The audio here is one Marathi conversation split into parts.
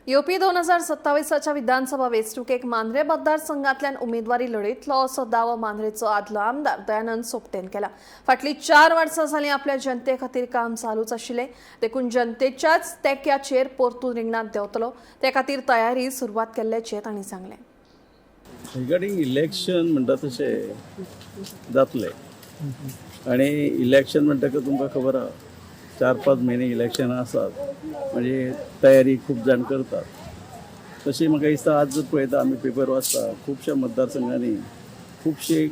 यूपी 2027च्या विधानसभा वेंचणुकेक मांद्रे मतदारसंघातल्यान उमेदवारी लढयतलो असो दावो मांद्रेचो आदलो आमदार दयानंद सोपटेन केला। फाटली 4 वर्सां जालीं आपल्या जनते खातीर काम चालूच आशिल्लें, देखून जनतेच्याच तेक्याचेर परतून रिंगणात देंवतलो ते खातीर तयारी सुरवात केल्ल्याचें तांणी सांगलें। रिगार्डिंग इलेक्शन म्हणटा तशें जातलें आनी इलेक्शन म्हणटकच तुमकां खबर आहा 4-5 म्हयने इलेक्शनां आसात, म्हणजे तयारी खूब जाण करतात। तशी म्हाका दिसता आज पळयता आमी पेपर वाचता खुबश्या मतदारसंघांनी खुबशे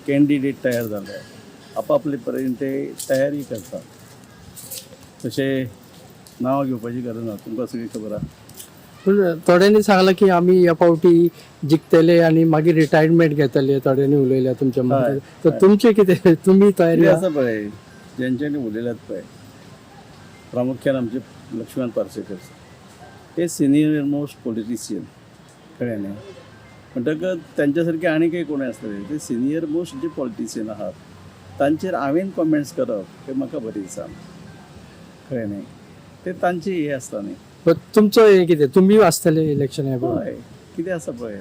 कॅन्डिडेट तयार जाले, आपापले पर्यंत ते तयारी करतात। तशें नांवां घेवपाची गरज ना, तुमकां सगळी खबर आहा। पण थोड्यांनी सांगलां की आमी ह्या फावटी जिखतले आनी मागीर रिटायरमेंट घेतले, थोड्यांनी उलयल्या तुमच्या मतान। तर तुमचें कितें, तुमी तयारी आसा पळय, जेंच्यांनी उलयल्यात पळय, प्रामुख्यान आमचे लक्ष्मण पार्सेकर ते सिनियर मोस्ट पॉलिटिशियन, कळ्ळें न्ही। म्हणटकच त्यांच्या सारके आनी काही कोणी आसतले, ते सिनियर मोस्ट जे पॉलिटिशियन आहात तांचेर हांवें कॉमेंट्स करप हें म्हाका बरें दिसना, कळ्ळें न्ही। ते तांची हे आसता न्ही। पण तुमचो हे कितें, तुमी वाचतले इलेक्शन? हय, कितें आसा पळय,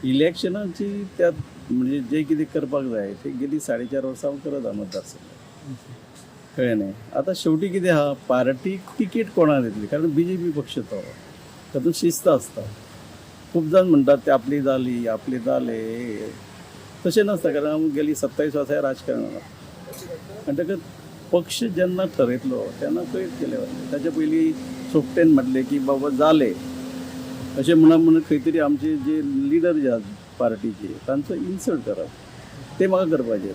इलेक्शनाची त्यात म्हणजे जे कितें करपाक जाय ते गेली 4.5 वर्सां हांव करत आहा मतदारसंघात, कळ्ळें न्ही। आतां शेवटी कितें आहा, पार्टी तिकेट कोणाक दितली, कारण BJP पक्ष तो तातूंत शिस्त आसता। खूब जाण म्हणटात ते आपली जाले, तशें नासता, कारण हांव गेली 27 वर्सां राजकारणांत। म्हणटकच पक्ष जेन्ना ठरयतलो तेन्ना कळीत केलें वतलें। ताचे पयलीं सोपटेन म्हटलें की बाबा जालें अशें म्हणून खंय तरी आमचे जे लिडर जे आसात पार्टीचे तांचो इन्सल्ट करप, ते म्हाका करपाचें ना।